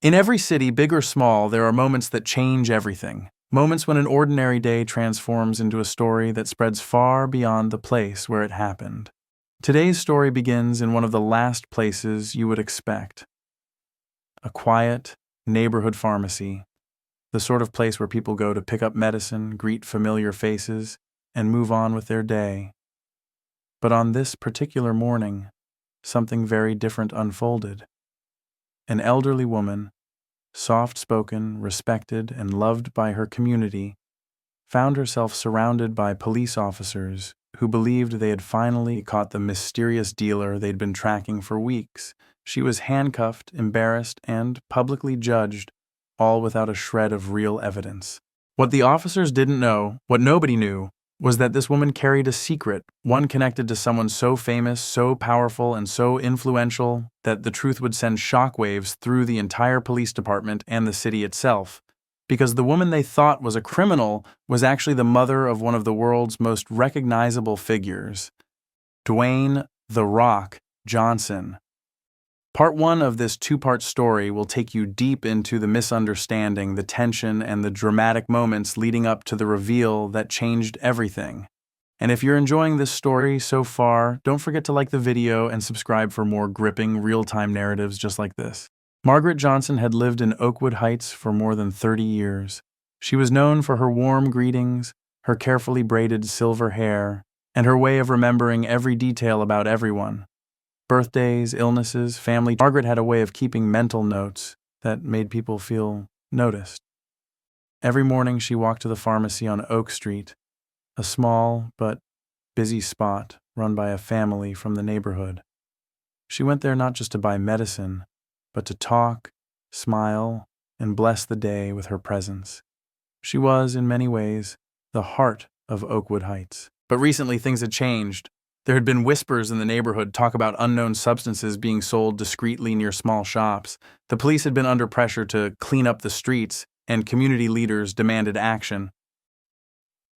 In every city, big or small, there are moments that change everything. Moments when an ordinary day transforms into a story that spreads far beyond the place where it happened. Today's story begins in one of the last places you would expect. A quiet neighborhood pharmacy, the sort of place where people go to pick up medicine, greet familiar faces, and move on with their day. But on this particular morning, something very different unfolded. An elderly woman, soft-spoken, respected, and loved by her community, found herself surrounded by police officers who believed they had finally caught the mysterious dealer they'd been tracking for weeks. She was handcuffed, embarrassed, and publicly judged, all without a shred of real evidence. What the officers didn't know, what nobody knew, was that this woman carried a secret, one connected to someone so famous, so powerful, and so influential that the truth would send shockwaves through the entire police department and the city itself. Because the woman they thought was a criminal was actually the mother of one of the world's most recognizable figures, Dwayne "The Rock" Johnson. Part 1 of this two-part story will take you deep into the misunderstanding, the tension, and the dramatic moments leading up to the reveal that changed everything. And if you're enjoying this story so far, don't forget to like the video and subscribe for more gripping, real-time narratives just like this. Margaret Johnson had lived in Oakwood Heights for more than 30 years. She was known for her warm greetings, her carefully braided silver hair, and her way of remembering every detail about everyone. Birthdays, illnesses, family. Margaret had a way of keeping mental notes that made people feel noticed. Every morning she walked to the pharmacy on Oak Street, a small but busy spot run by a family from the neighborhood. She went there not just to buy medicine, but to talk, smile, and bless the day with her presence. She was, in many ways, the heart of Oakwood Heights. But recently things had changed. There had been whispers in the neighborhood talk about unknown substances being sold discreetly near small shops. The police had been under pressure to clean up the streets, and community leaders demanded action.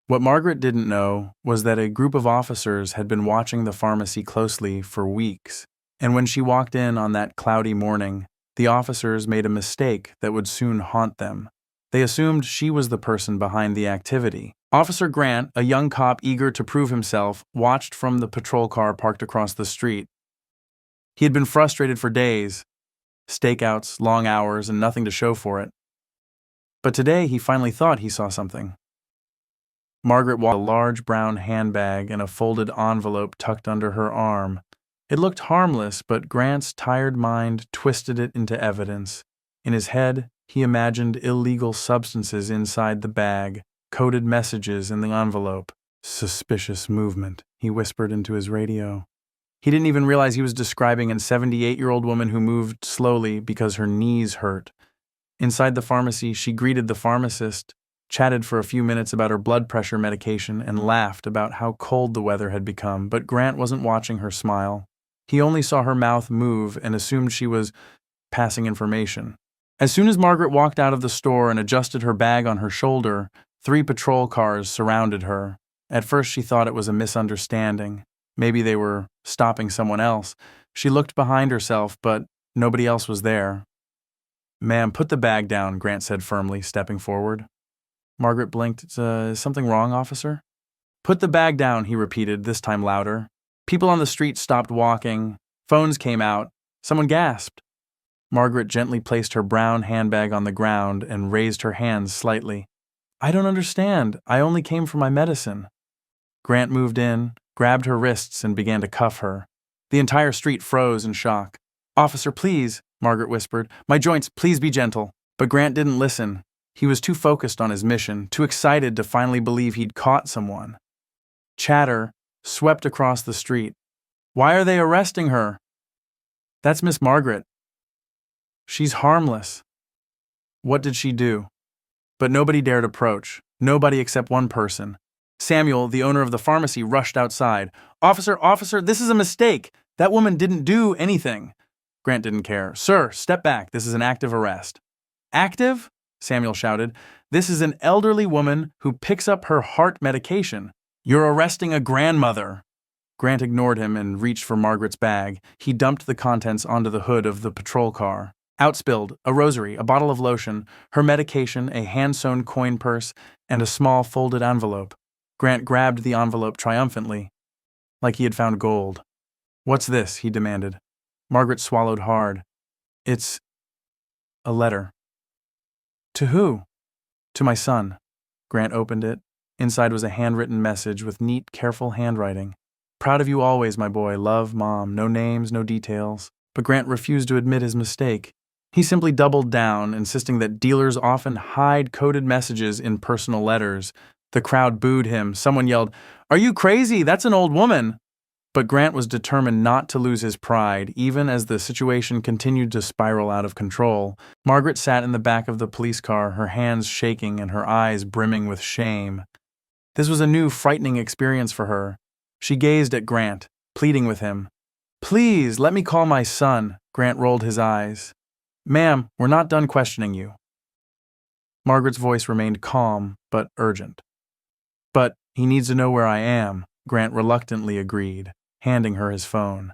What Margaret didn't know was that a group of officers had been watching the pharmacy closely for weeks, and when she walked in on that cloudy morning, the officers made a mistake that would soon haunt them. They assumed she was the person behind the activity. Officer Grant, a young cop eager to prove himself, watched from the patrol car parked across the street. He had been frustrated for days, stakeouts, long hours, and nothing to show for it. But today he finally thought he saw something. Margaret walked a large brown handbag and a folded envelope tucked under her arm. It looked harmless, but Grant's tired mind twisted it into evidence. In his head, he imagined illegal substances inside the bag, coded messages in the envelope. Suspicious movement, he whispered into his radio. He didn't even realize he was describing a 78-year-old woman who moved slowly because her knees hurt. Inside the pharmacy, she greeted the pharmacist, chatted for a few minutes about her blood pressure medication, and laughed about how cold the weather had become, but Grant wasn't watching her smile. He only saw her mouth move and assumed she was passing information. As soon as Margaret walked out of the store and adjusted her bag on her shoulder, 3 patrol cars surrounded her. At first she thought it was a misunderstanding. Maybe they were stopping someone else. She looked behind herself, but nobody else was there. "Ma'am, put the bag down," Grant said firmly, stepping forward. Margaret blinked. Is something wrong, officer?" "Put the bag down," he repeated, this time louder. People on the street stopped walking. Phones came out. Someone gasped. Margaret gently placed her brown handbag on the ground and raised her hands slightly. "I don't understand. I only came for my medicine." Grant moved in, grabbed her wrists, and began to cuff her. The entire street froze in shock. "Officer, please," Margaret whispered. "My joints, please be gentle." But Grant didn't listen. He was too focused on his mission, too excited to finally believe he'd caught someone. Chatter swept across the street. "Why are they arresting her?" "That's Miss Margaret. She's harmless." What did she do? But nobody dared approach. Nobody except one person. Samuel, the owner of the pharmacy, rushed outside. Officer, this is a mistake. That woman didn't do anything." Grant didn't care. "Sir, step back. This is an active arrest." "Active?" Samuel shouted. "This is an elderly woman who picks up her heart medication. You're arresting a grandmother." Grant ignored him and reached for Margaret's bag. He dumped the contents onto the hood of the patrol car. Outspilled, a rosary, a bottle of lotion, her medication, a hand-sewn coin purse, and a small folded envelope. Grant grabbed the envelope triumphantly, like he had found gold. "What's this?" he demanded. Margaret swallowed hard. "It's a letter." "To who?" "To my son." Grant opened it. Inside was a handwritten message with neat, careful handwriting. "Proud of you always, my boy. Love, Mom." No names, no details. But Grant refused to admit his mistake. He simply doubled down, insisting that dealers often hide coded messages in personal letters. The crowd booed him. Someone yelled, "Are you crazy? That's an old woman." But Grant was determined not to lose his pride, even as the situation continued to spiral out of control. Margaret sat in the back of the police car, her hands shaking and her eyes brimming with shame. This was a new, frightening experience for her. She gazed at Grant, pleading with him. "Please, let me call my son." Grant rolled his eyes. "Ma'am, we're not done questioning you." Margaret's voice remained calm, but urgent. "But he needs to know where I am," Grant reluctantly agreed, handing her his phone.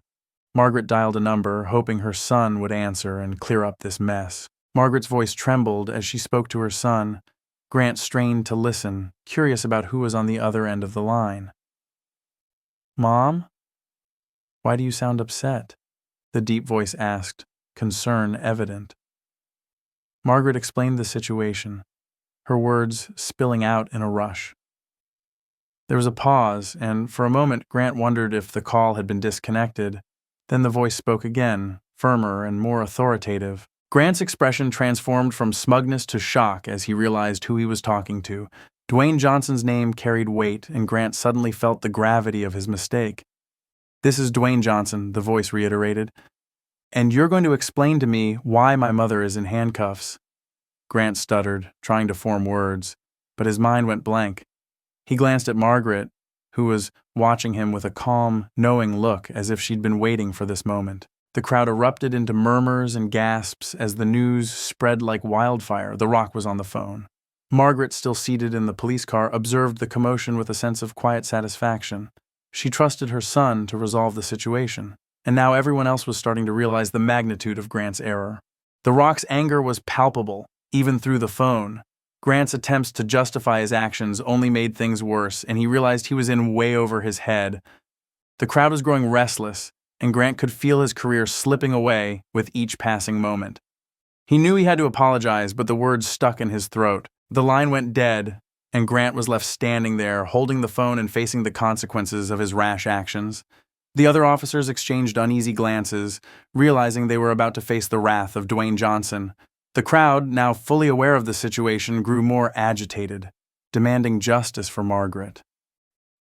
Margaret dialed a number, hoping her son would answer and clear up this mess. Margaret's voice trembled as she spoke to her son. Grant strained to listen, curious about who was on the other end of the line. "Mom? Why do you sound upset?" the deep voice asked, concern evident. Margaret explained the situation, her words spilling out in a rush. There was a pause, and for a moment Grant wondered if the call had been disconnected. Then the voice spoke again, firmer and more authoritative. Grant's expression transformed from smugness to shock as he realized who he was talking to. Dwayne Johnson's name carried weight, and Grant suddenly felt the gravity of his mistake. "This is Dwayne Johnson," the voice reiterated, "and you're going to explain to me why my mother is in handcuffs." Grant stuttered, trying to form words, but his mind went blank. He glanced at Margaret, who was watching him with a calm, knowing look as if she'd been waiting for this moment. The crowd erupted into murmurs and gasps as the news spread like wildfire. The Rock was on the phone. Margaret, still seated in the police car, observed the commotion with a sense of quiet satisfaction. She trusted her son to resolve the situation, and now everyone else was starting to realize the magnitude of Grant's error. The Rock's anger was palpable, even through the phone. Grant's attempts to justify his actions only made things worse, and he realized he was in way over his head. The crowd was growing restless, and Grant could feel his career slipping away with each passing moment. He knew he had to apologize, but the words stuck in his throat. The line went dead, and Grant was left standing there, holding the phone and facing the consequences of his rash actions. The other officers exchanged uneasy glances, realizing they were about to face the wrath of Dwayne Johnson. The crowd, now fully aware of the situation, grew more agitated, demanding justice for Margaret.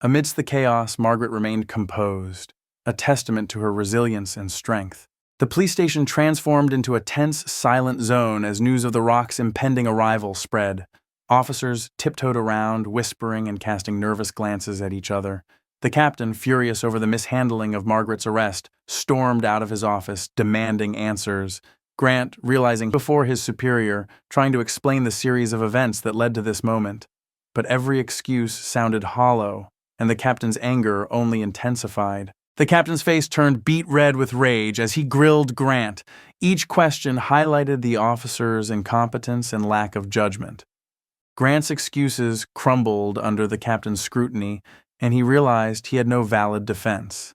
Amidst the chaos, Margaret remained composed, a testament to her resilience and strength. The police station transformed into a tense, silent zone as news of the Rock's impending arrival spread. Officers tiptoed around, whispering and casting nervous glances at each other. The captain, furious over the mishandling of Margaret's arrest, stormed out of his office, demanding answers. Grant, realizing before his superior, trying to explain the series of events that led to this moment. But every excuse sounded hollow, and the captain's anger only intensified. The captain's face turned beet red with rage as he grilled Grant. Each question highlighted the officer's incompetence and lack of judgment. Grant's excuses crumbled under the captain's scrutiny, and he realized he had no valid defense.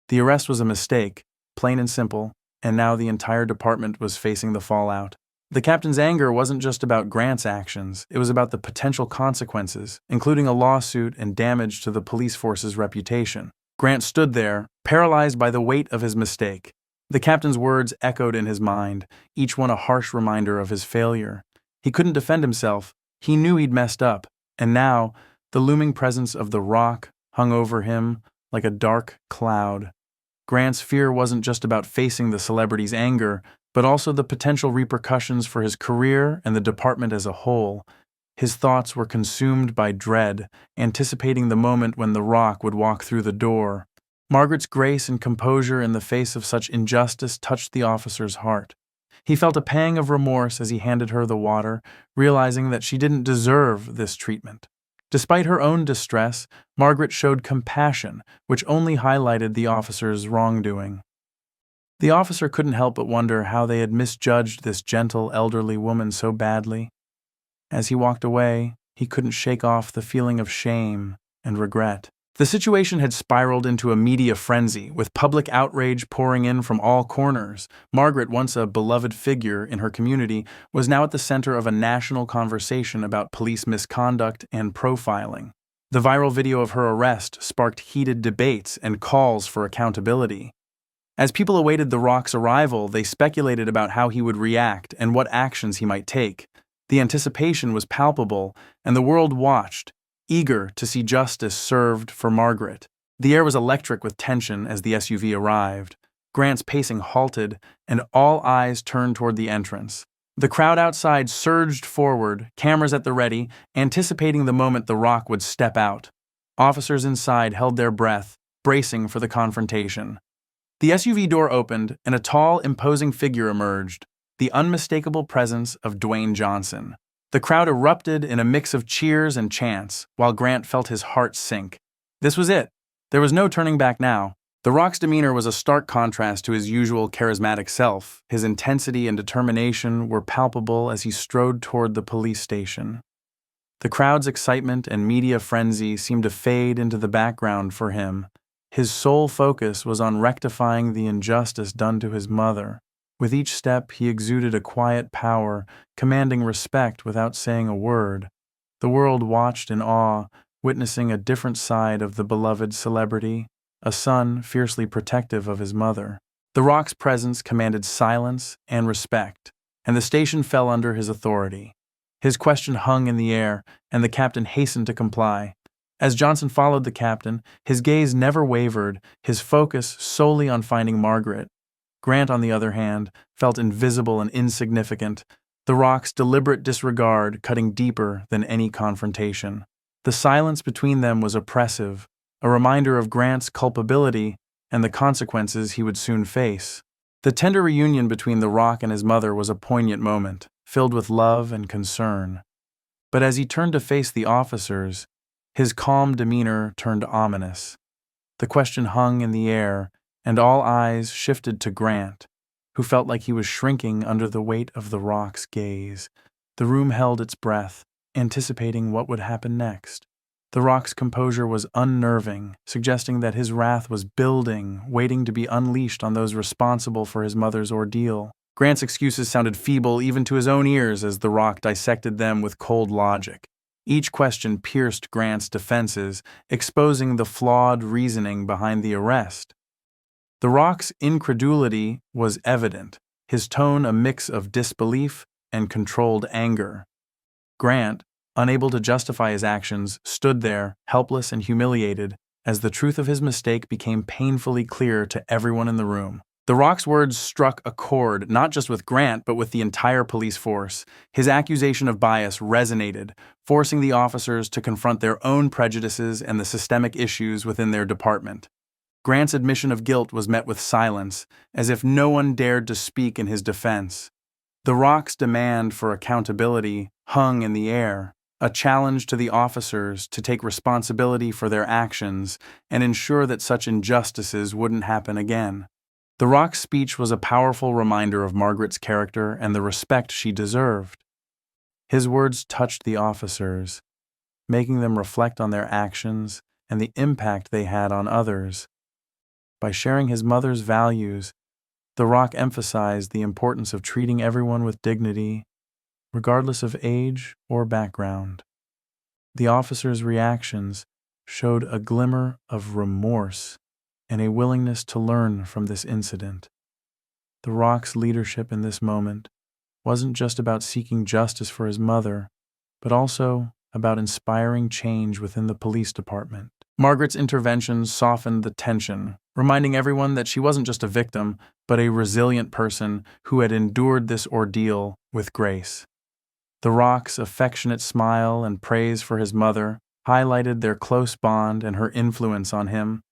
The arrest was a mistake, plain and simple, and now the entire department was facing the fallout. The captain's anger wasn't just about Grant's actions, it was about the potential consequences, including a lawsuit and damage to the police force's reputation. Grant stood there, paralyzed by the weight of his mistake. The captain's words echoed in his mind, each one a harsh reminder of his failure. He couldn't defend himself. He knew he'd messed up, and now the looming presence of the Rock hung over him like a dark cloud. Grant's fear wasn't just about facing the celebrity's anger, but also the potential repercussions for his career and the department as a whole. His thoughts were consumed by dread, anticipating the moment when the Rock would walk through the door. Margaret's grace and composure in the face of such injustice touched the officer's heart. He felt a pang of remorse as he handed her the water, realizing that she didn't deserve this treatment. Despite her own distress, Margaret showed compassion, which only highlighted the officer's wrongdoing. The officer couldn't help but wonder how they had misjudged this gentle, elderly woman so badly. As he walked away, he couldn't shake off the feeling of shame and regret. The situation had spiraled into a media frenzy, with public outrage pouring in from all corners. Margaret, once a beloved figure in her community, was now at the center of a national conversation about police misconduct and profiling. The viral video of her arrest sparked heated debates and calls for accountability. As people awaited The Rock's arrival, they speculated about how he would react and what actions he might take. The anticipation was palpable, and the world watched, eager to see justice served for Margaret. The air was electric with tension as the SUV arrived. Grant's pacing halted, and all eyes turned toward the entrance. The crowd outside surged forward, cameras at the ready, anticipating the moment The Rock would step out. Officers inside held their breath, bracing for the confrontation. The SUV door opened, and a tall, imposing figure emerged, the unmistakable presence of Dwayne Johnson. The crowd erupted in a mix of cheers and chants, while Grant felt his heart sink. This was it. There was no turning back now. The Rock's demeanor was a stark contrast to his usual charismatic self. His intensity and determination were palpable as he strode toward the police station. The crowd's excitement and media frenzy seemed to fade into the background for him. His sole focus was on rectifying the injustice done to his mother. With each step, he exuded a quiet power, commanding respect without saying a word. The world watched in awe, witnessing a different side of the beloved celebrity, a son fiercely protective of his mother. The Rock's presence commanded silence and respect, and the station fell under his authority. His question hung in the air, and the captain hastened to comply. As Johnson followed the captain, his gaze never wavered, his focus solely on finding Margaret. Grant, on the other hand, felt invisible and insignificant, The Rock's deliberate disregard cutting deeper than any confrontation. The silence between them was oppressive, a reminder of Grant's culpability and the consequences he would soon face. The tender reunion between The Rock and his mother was a poignant moment, filled with love and concern. But as he turned to face the officers, his calm demeanor turned ominous. The question hung in the air, and all eyes shifted to Grant, who felt like he was shrinking under the weight of The Rock's gaze. The room held its breath, anticipating what would happen next. The Rock's composure was unnerving, suggesting that his wrath was building, waiting to be unleashed on those responsible for his mother's ordeal. Grant's excuses sounded feeble even to his own ears as The Rock dissected them with cold logic. Each question pierced Grant's defenses, exposing the flawed reasoning behind the arrest. The Rock's incredulity was evident, his tone a mix of disbelief and controlled anger. Grant, unable to justify his actions, stood there, helpless and humiliated, as the truth of his mistake became painfully clear to everyone in the room. The Rock's words struck a chord, not just with Grant, but with the entire police force. His accusation of bias resonated, forcing the officers to confront their own prejudices and the systemic issues within their department. Grant's admission of guilt was met with silence, as if no one dared to speak in his defense. The Rock's demand for accountability hung in the air, a challenge to the officers to take responsibility for their actions and ensure that such injustices wouldn't happen again. The Rock's speech was a powerful reminder of Margaret's character and the respect she deserved. His words touched the officers, making them reflect on their actions and the impact they had on others. By sharing his mother's values, The Rock emphasized the importance of treating everyone with dignity, regardless of age or background. The officers' reactions showed a glimmer of remorse and a willingness to learn from this incident. The Rock's leadership in this moment wasn't just about seeking justice for his mother, but also about inspiring change within the police department. Margaret's intervention softened the tension, reminding everyone that she wasn't just a victim, but a resilient person who had endured this ordeal with grace. The Rock's affectionate smile and praise for his mother highlighted their close bond and her influence on him.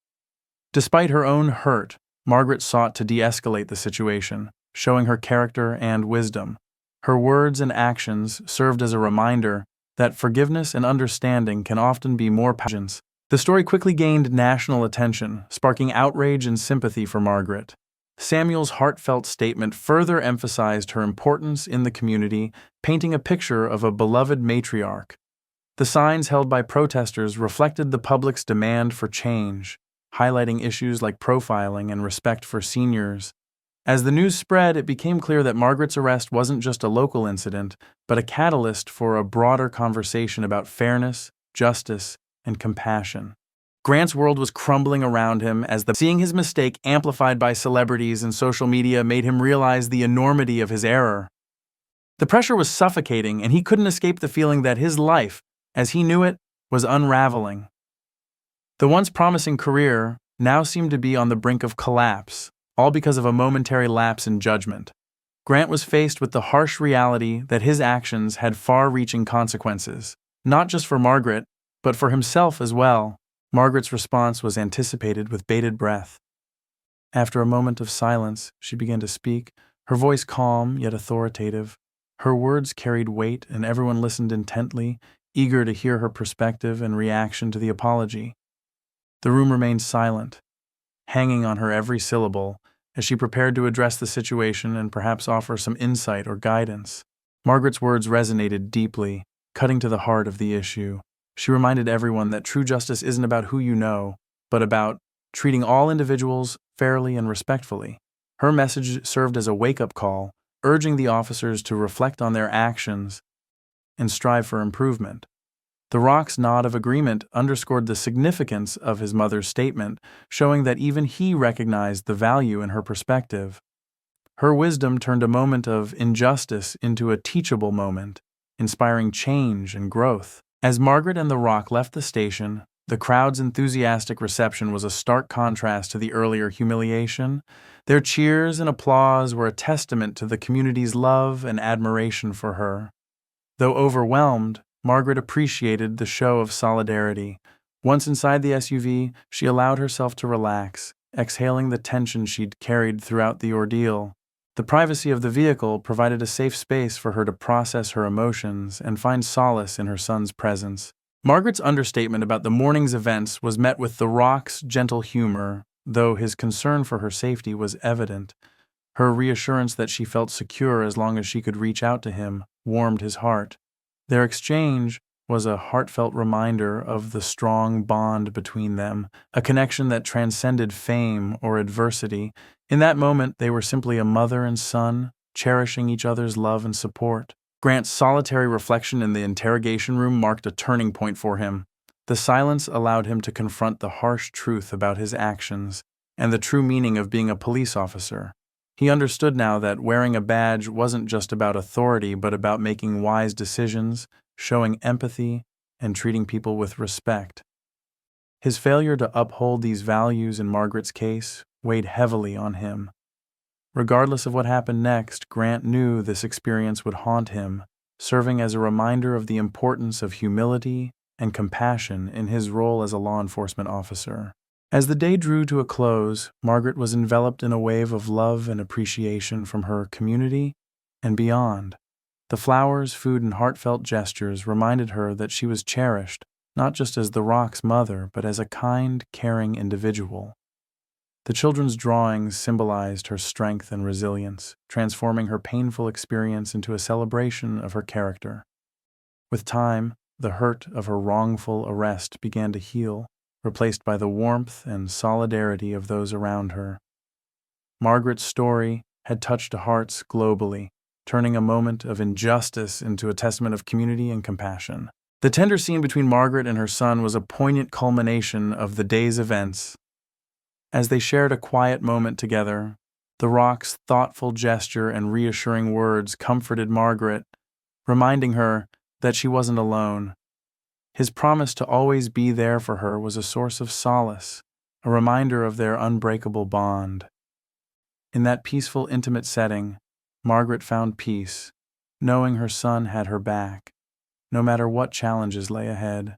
Despite her own hurt, Margaret sought to de-escalate the situation, showing her character and wisdom. Her words and actions served as a reminder that forgiveness and understanding can often be more powerful. The story quickly gained national attention, sparking outrage and sympathy for Margaret. Samuel's heartfelt statement further emphasized her importance in the community, painting a picture of a beloved matriarch. The signs held by protesters reflected the public's demand for change, highlighting issues like profiling and respect for seniors. As the news spread, it became clear that Margaret's arrest wasn't just a local incident, but a catalyst for a broader conversation about fairness, justice, and compassion. Grant's world was crumbling around him as seeing his mistake amplified by celebrities and social media made him realize the enormity of his error. The pressure was suffocating, and he couldn't escape the feeling that his life, as he knew it, was unraveling. The once promising career now seemed to be on the brink of collapse, all because of a momentary lapse in judgment. Grant was faced with the harsh reality that his actions had far-reaching consequences, not just for Margaret, but for himself as well. Margaret's response was anticipated with bated breath. After a moment of silence, she began to speak, her voice calm yet authoritative. Her words carried weight, and everyone listened intently, eager to hear her perspective and reaction to the apology. The room remained silent, hanging on her every syllable, as she prepared to address the situation and perhaps offer some insight or guidance. Margaret's words resonated deeply, cutting to the heart of the issue. She reminded everyone that true justice isn't about who you know, but about treating all individuals fairly and respectfully. Her message served as a wake-up call, urging the officers to reflect on their actions and strive for improvement. The Rock's nod of agreement underscored the significance of his mother's statement, showing that even he recognized the value in her perspective. Her wisdom turned a moment of injustice into a teachable moment, inspiring change and growth. As Margaret and The Rock left the station, the crowd's enthusiastic reception was a stark contrast to the earlier humiliation. Their cheers and applause were a testament to the community's love and admiration for her. Though overwhelmed, Margaret appreciated the show of solidarity. Once inside the SUV, she allowed herself to relax, exhaling the tension she'd carried throughout the ordeal. The privacy of the vehicle provided a safe space for her to process her emotions and find solace in her son's presence. Margaret's understatement about the morning's events was met with The Rock's gentle humor, though his concern for her safety was evident. Her reassurance that she felt secure as long as she could reach out to him warmed his heart. Their exchange was a heartfelt reminder of the strong bond between them, a connection that transcended fame or adversity. In that moment, they were simply a mother and son, cherishing each other's love and support. Grant's solitary reflection in the interrogation room marked a turning point for him. The silence allowed him to confront the harsh truth about his actions and the true meaning of being a police officer. He understood now that wearing a badge wasn't just about authority, but about making wise decisions, showing empathy, and treating people with respect. His failure to uphold these values in Margaret's case weighed heavily on him. Regardless of what happened next, Grant knew this experience would haunt him, serving as a reminder of the importance of humility and compassion in his role as a law enforcement officer. As the day drew to a close, Margaret was enveloped in a wave of love and appreciation from her community and beyond. The flowers, food, and heartfelt gestures reminded her that she was cherished, not just as The Rock's mother, but as a kind, caring individual. The children's drawings symbolized her strength and resilience, transforming her painful experience into a celebration of her character. With time, the hurt of her wrongful arrest began to heal, replaced by the warmth and solidarity of those around her. Margaret's story had touched hearts globally, turning a moment of injustice into a testament of community and compassion. The tender scene between Margaret and her son was a poignant culmination of the day's events. As they shared a quiet moment together, The Rock's thoughtful gesture and reassuring words comforted Margaret, reminding her that she wasn't alone. His promise to always be there for her was a source of solace, a reminder of their unbreakable bond. In that peaceful, intimate setting, Margaret found peace, knowing her son had her back, no matter what challenges lay ahead.